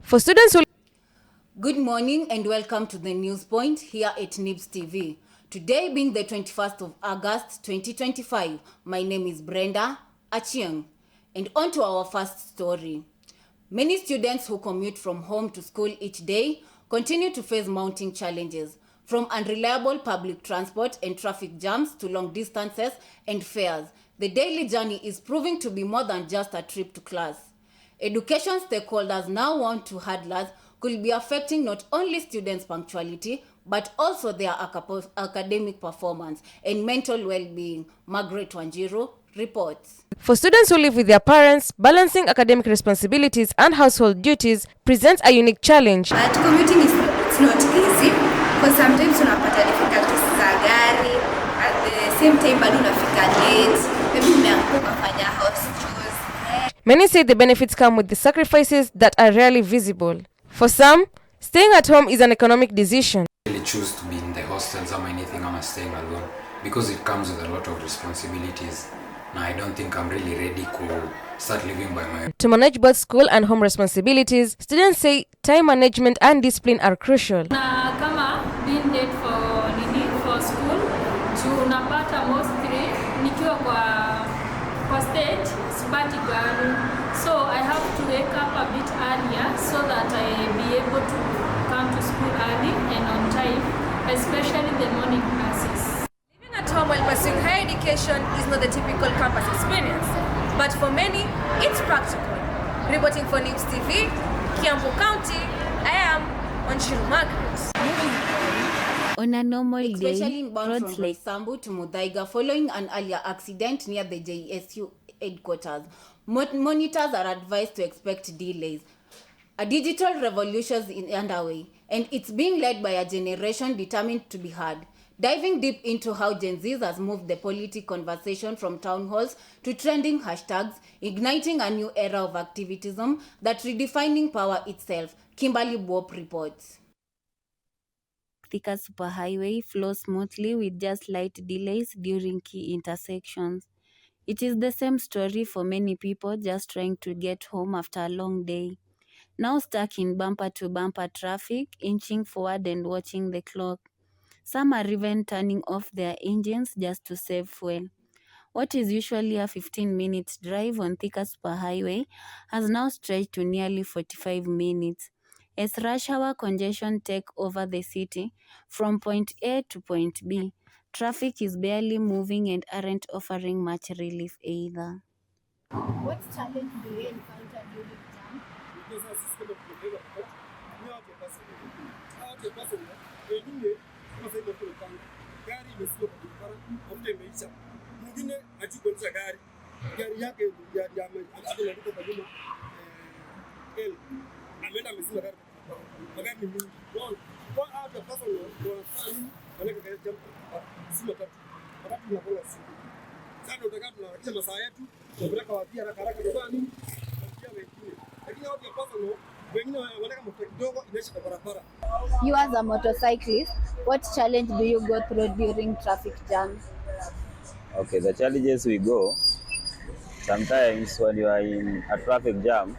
For students who... Good morning and welcome to the News Point here at NIBS TV. Today being the 21st of August 2025, my name is Brenda Achieng. And on to our first story. Many students who commute from home to school each day continue to face mounting challenges, from unreliable public transport and traffic jams to long distances and fares. The daily journey is proving to be more than just a trip to class. Education stakeholders now want to hurdles could be affecting not only students' punctuality, but also their academic performance and mental well-being. Margaret Wanjiru reports. For students who live with their parents, balancing academic responsibilities and household duties presents a unique challenge. Commuting it's not easy because sometimes unapata difficulties za gari, at the same time bado unafika late, maybe umeanguka kufanya house chores. Many say the benefits come with the sacrifices that are rarely visible. For some, staying at home is an economic decision. I really choose to be in the hostels or anything, I'm staying alone because it comes with a lot of responsibilities. Now I don't think I'm really ready to start living by my own. To manage both school and home responsibilities, students say time management and discipline are crucial. Na kama being late for school, tunapata mostly nikiwa kwa stage sipati gari, so I have to wake up a bit earlier so that I be able to come to school early and on time, especially the morning classes. Living at home while pursuing higher education is not the typical campus experience, but for many, it's practical. Reporting for NIBS TV, Kiambu County, I am Wanjiru Margaret. On a normal Especially day, inbound roads from like Sambu to Muthaiga following an earlier accident near the JSU headquarters. Monitors are advised to expect delays. A digital revolution is underway, and it's being led by a generation determined to be heard. Diving deep into how Gen Z has moved the political conversation from town halls to trending hashtags, igniting a new era of activism that redefining power itself. Kimberly Bob reports. Thika superhighway flows smoothly with just light delays during key intersections. It is the same story for many people just trying to get home after a long day. Now stuck in bumper-to-bumper traffic, inching forward and watching the clock. Some are even turning off their engines just to save fuel. What is usually a 15-minute drive on Thika superhighway has now stretched to nearly 45 minutes. As rush hour congestion take over the city from point A to point B, traffic is barely moving and aren't offering much relief either. What challenge do you encounter during jam? You as a motorcyclist, what challenge do you go through during traffic jam? Okay, the challenges we go, sometimes when you are in a traffic jam,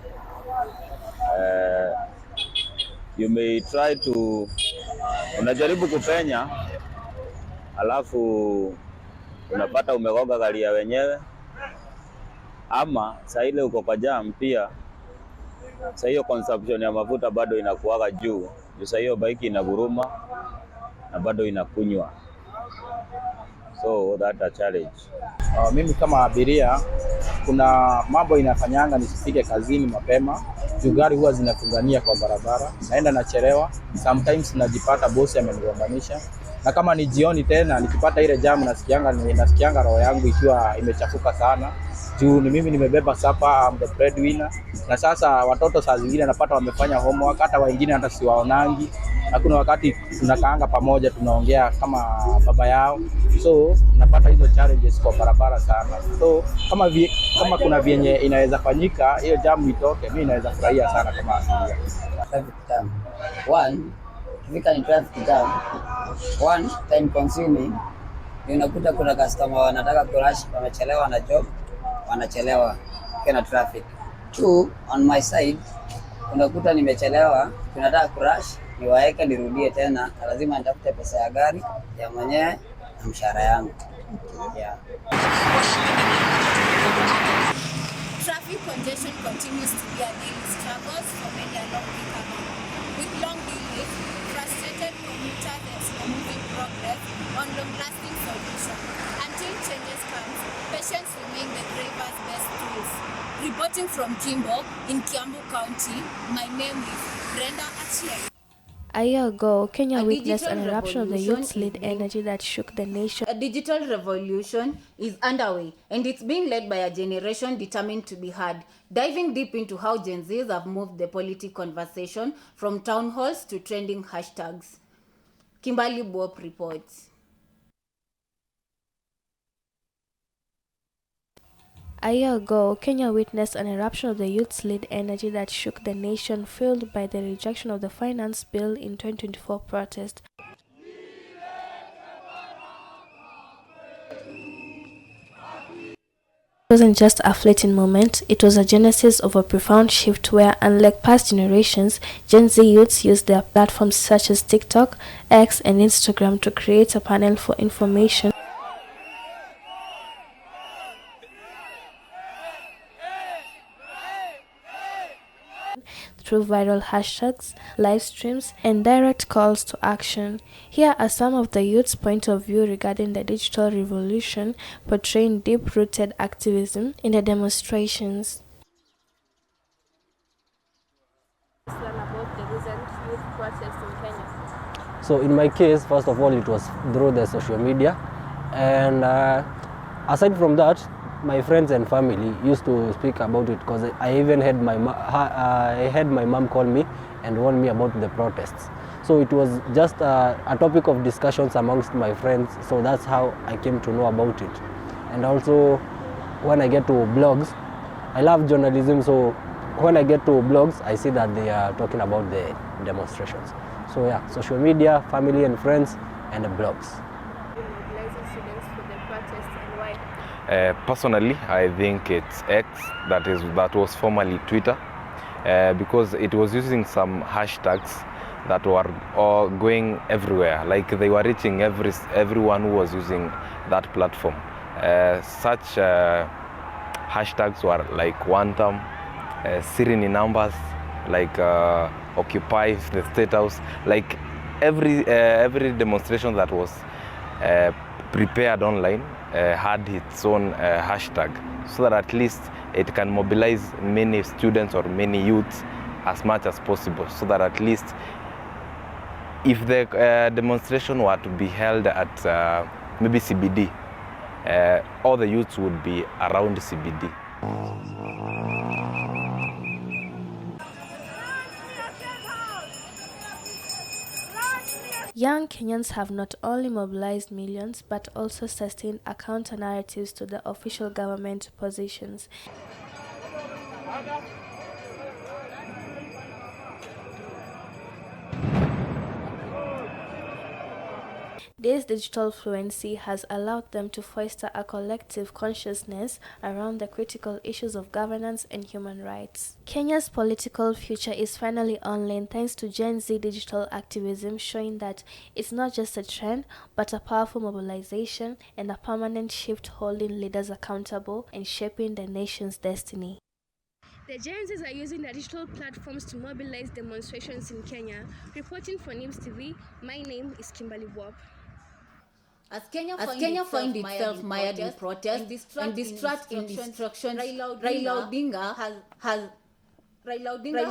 you may try to, unajaribu kupenya, alafu unapata umegonga gari ya wenyewe, ama saa ile uko kwa jam pia, saa hiyo consumption ya mafuta bado inakuwaga juu, saa hiyo bike inaguruma na bado inakunywa. So that's a challenge. Mimi kama abiria kuna mambo inafanyanga nisifike kazini mapema. Gari huwa zinafungania kwa barabara. Naenda nachelewa. Sometimes najipata bosi amenigonganisha. Na kama ni jioni tena nikipata ile jam nasikianga roho yangu ikiwa imechafuka sana. Juu ni mimi nimebeba sapa, I'm the breadwinner. Na sasa watoto saa zingine napata wamefanya homework, hata wengine hata siwaonangi. Na kuna wakati tunakaanga pamoja tunaongea kama baba yao. So napata hizo challenges kwa barabara sana. So kama kuna vyenye inaweza fanyika hiyo jam itoke, mimi naweza furahia sana kama abiria. Traffic jam. One, kifika ni traffic jam. One, time consuming. Unakuta kuna customer wanataka kurush, wanachelewa na job, wanachelewa kuna traffic. Two, on my side, unakuta nimechelewa, tunataka crash, niwaeke nirudie tena, lazima nitafute pesa ya gari ya mwenyewe na mshahara yangu. Yeah. Traffic congestion continues to be a daily struggle for many along the canal. With long delays, frustrated commuters and slow-moving progress on long-lasting solutions. Until changes come, patience remain the driver's best tools. Reporting from Jimbo in Kiambu County, my name is Brenda Achieng. A year ago, Kenya witnessed an eruption of the youth-led energy that shook the nation. A digital revolution is underway, and it's being led by a generation determined to be heard, diving deep into how Gen Zs have moved the political conversation from town halls to trending hashtags. Kimberly Bob reports. A year ago, Kenya witnessed an eruption of the youth-led energy that shook the nation, fueled by the rejection of the finance bill in 2024 protest. It wasn't just a fleeting moment, it was a genesis of a profound shift where, unlike past generations, Gen Z youths used their platforms such as TikTok, X, and Instagram to create a panel for information, through viral hashtags, live streams, and direct calls to action. Here are some of the youth's point of view regarding the digital revolution, portraying deep-rooted activism in the demonstrations. About the recent youth protests in Kenya. So in my case, first of all, it was through the social media, and aside from that, my friends and family used to speak about it, because I even had my mom call me and warn me about the protests. So it was just a topic of discussions amongst my friends. So that's how I came to know about it. And also, when I get to blogs, I love journalism. So when I get to blogs, I see that they are talking about the demonstrations. So yeah, social media, family and friends, and the blogs. Personally, I think it's X, that was formerly Twitter, because it was using some hashtags that were all going everywhere. Like they were reaching everyone who was using that platform. Such hashtags were like Wantam, Sirini numbers, like Occupy the State House. Like every demonstration that was prepared online had its own hashtag, so that at least it can mobilize many students or many youths as much as possible, so that at least if the demonstration were to be held at maybe CBD, all the youths would be around CBD. Young Kenyans have not only mobilized millions, but also sustained a counter-narratives to the official government positions. This digital fluency has allowed them to foster a collective consciousness around the critical issues of governance and human rights. Kenya's political future is finally online thanks to Gen Z digital activism, showing that it's not just a trend, but a powerful mobilization and a permanent shift holding leaders accountable and shaping the nation's destiny. The Gen Zs are using the digital platforms to mobilize demonstrations in Kenya. Reporting for News TV, my name is Kimberly Bob. As Kenya finds itself mired in protest and distrust in instructions, Raila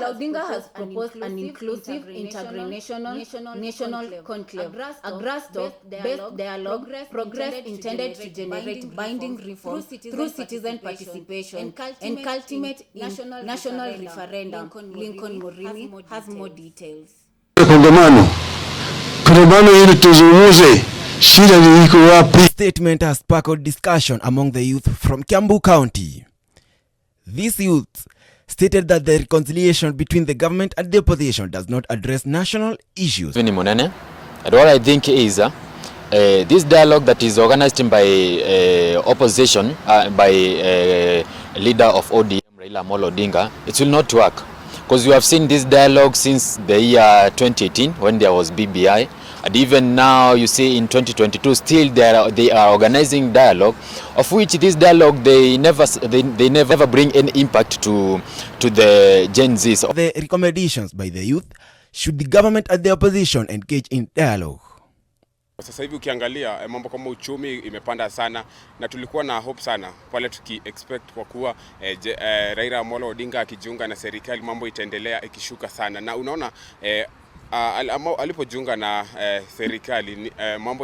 Odinga has proposed an inclusive intergenerational conclave, a grassroots-based dialogue progress intended to generate binding reforms through citizen participation and cultivate national referendum. Lincoln Murimi has more details. Kongamano ili tuzungumze shida ni iko wapi. Statement has sparked discussion among the youth from Kiambu County. These youths stated that the reconciliation between the government and the opposition does not address national issues. And what I think is this dialogue that is organized by opposition, by leader of ODM, Raila Odinga, it will not work. because you have seen this dialogue since the year 2018 when there was BBI, and even now you see in 2022 still they are organizing dialogue, of which this dialogue they never bring any impact to the Gen Zs. The recommendations by the youth, should the government and the opposition engage in dialogue? Sasa hivi ukiangalia mambo kama uchumi imepanda sana, na tulikuwa na hope sana pale expect kwa kuwa Raila Amolo Odinga akijiunga na serikali mambo itaendelea ikishuka sana, na unaona alipojiunga na serikali mambo